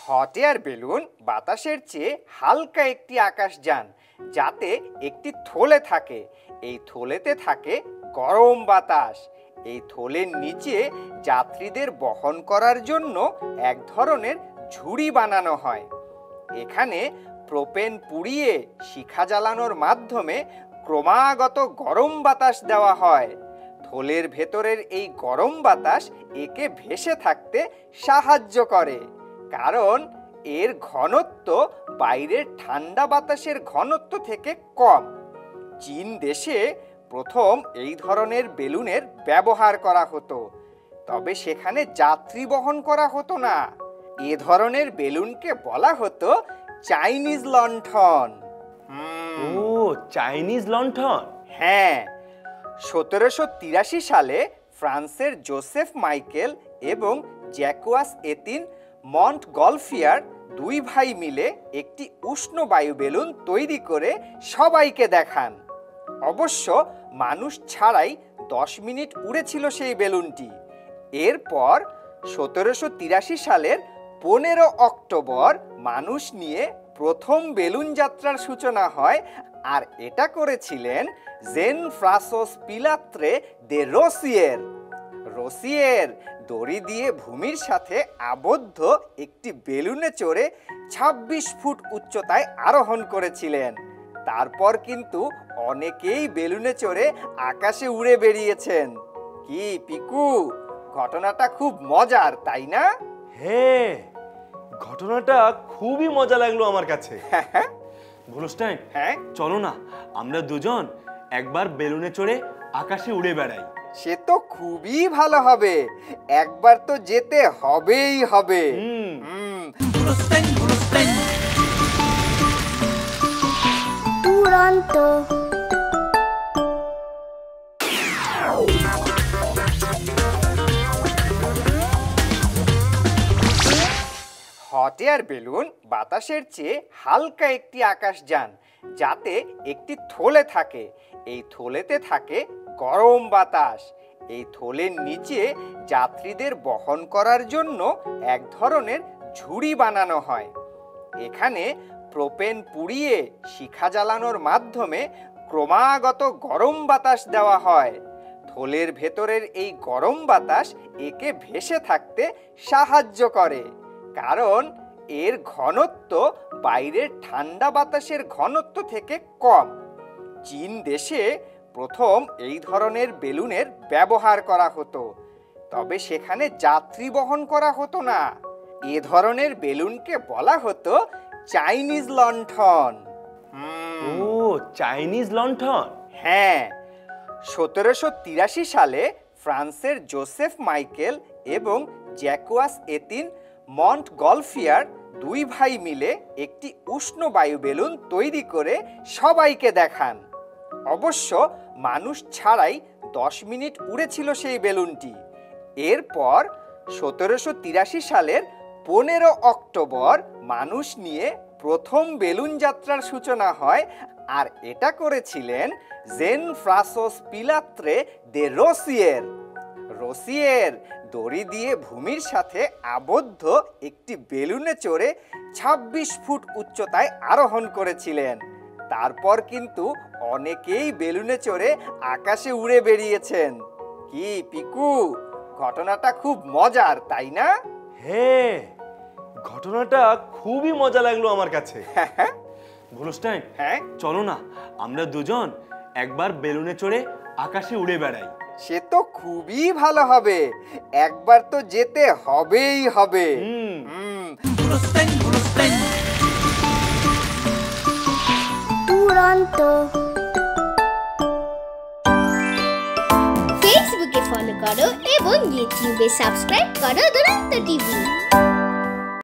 Hot air balloon বাতাসের চেয়ে হালকা একটি আকাশযান, যাতে একটি থলে থাকে। এই থলেতে থাকে গরম বাতাস। এই থলের নিচে যাত্রীদের বহন করার জন্য এক ধরনের ঝুড়ি বানানো হয়। এখানে প্রোপেন পুড়িয়ে শিখা জ্বালানোর মাধ্যমে ক্রমাগত গরম বাতাস দেওয়া হয়। থলের ভেতরের এই গরম বাতাস একে ভেসে থাকতে সাহায্য করে, কারণ এর ঘনত্ব বাইরের ঠান্ডা বাতাসের ঘনত্ব থেকে কম। চীন দেশে প্রথম এই ধরনের বেলুনের ব্যবহার করা হতো, তবে সেখানে যাত্রী বহন করা হতো না। এ ধরনের বেলুনকে বলা হতো চাইনিজ লণ্ঠন। ও, চাইনিজ লণ্ঠন। হ্যাঁ, 1783 সালে ফ্রান্সের জোসেফ মাইকেল এবং জ্যাকুয়াস এতিন মন্টগলফিয়ার দুই ভাই মিলে একটি উষ্ণ বায়ু বেলুন তৈরি করে সবাইকে দেখান। অবশ্য মানুষ ছাড়াই 10 মিনিট উড়েছিল সেই বেলুনটি। এরপর 1783 সালের 15 অক্টোবর মানুষ নিয়ে প্রথম বেলুন যাত্রার সূচনা হয়, আর এটা করেছিলেন জেন-ফ্রাঁসোস পিলাত্রে দে রোসিয়ের। রোসিয়ের দড়ি দিয়ে ভূমির সাথে আবদ্ধ একটি বেলুনে চড়ে 26 ফুট উচ্চতায় আরোহণ করেছিলেন। তারপর কিন্তু অনেকেই বেলুনে চড়ে আকাশে উড়ে বেরিয়েছেন। কি পিকু, ঘটনাটা খুব মজার, তাই না? হ্যাঁ, ঘটনাটা খুবই মজা লাগলো আমার কাছে। ভুলস্টাইন, হ্যাঁ, চলো না আমরা দুজন একবার বেলুনে চড়ে আকাশে উড়ে বেড়াই। সে তো খুবই ভালো হবে। একবার তো যেতে হবেই হবে। দুরন্ত। হট এয়ার বেলুন বাতাসের চেয়ে হালকা একটি আকাশযান, যাতে একটি থলে থাকে। এই থলেতে থাকে গরম বাতাস। এই থলের নিচে যাত্রীদের বহন করার জন্য এক ধরনের ঝুড়ি বানানো হয়। এখানে প্রোপেন পুড়িয়ে শিখা জ্বালানোর মাধ্যমে ক্রমাগত গরম বাতাস দেওয়া হয়। থলের ভেতরের এই গরম বাতাস একে ভেসে থাকতে সাহায্য করে, কারণ এর ঘনত্ব বাইরের ঠান্ডা বাতাসের ঘনত্ব থেকে কম। চীন দেশে প্রথম এই ধরনের বেলুনের ব্যবহার করা হতো, তবে সেখানে যাত্রী বহন করা হতো না। এ ধরনের বেলুনকে বলা হতো চাইনিজ লণ্ঠন। ও, চাইনিজ লণ্ঠন। হ্যাঁ, 1783 সালে ফ্রান্সের জোসেফ মাইকেল এবং জ্যাকুয়াস এতিন মন্টগলফিয়ার দুই ভাই মিলে একটি উষ্ণ বায়ু বেলুন তৈরি করে সবাইকে দেখান। অবশ্য মানুষ ছাড়াই 10 মিনিট উড়েছিল সেই বেলুনটি। এরপর 1783 সালের 15 অক্টোবর মানুষ নিয়ে প্রথম বেলুন যাত্রার সূচনা হয়, আর এটা করেছিলেন জেন-ফ্রাঁসোস পিলাত্রে দে রোসিয়ের। রোসিয়ের দড়ি দিয়ে ভূমির সাথে আবদ্ধ একটি বেলুনে চড়ে 26 ফুট উচ্চতায় আরোহণ করেছিলেন। তারপর কিন্তু অনেকেই বেলুনে চড়ে আকাশে উড়ে বেরিয়েছেন। কি পিকু, ঘটনাটা খুব মজার, তাই না? হ্যাঁ, ঘটনাটা খুবই মজা লাগলো আমার কাছে। ভুলস্টাইন, হ্যাঁ, চলো না আমরা দুজন একবার বেলুনে চড়ে আকাশে উড়ে বেড়াই। সে তো খুবই ভালো হবে। একবার তো যেতে হবেই হবে। দুরন্ত। ফেসবুকে ফলো করো এবং ইউটিউবে সাবস্ক্রাইব করো দুরন্ত টিভি।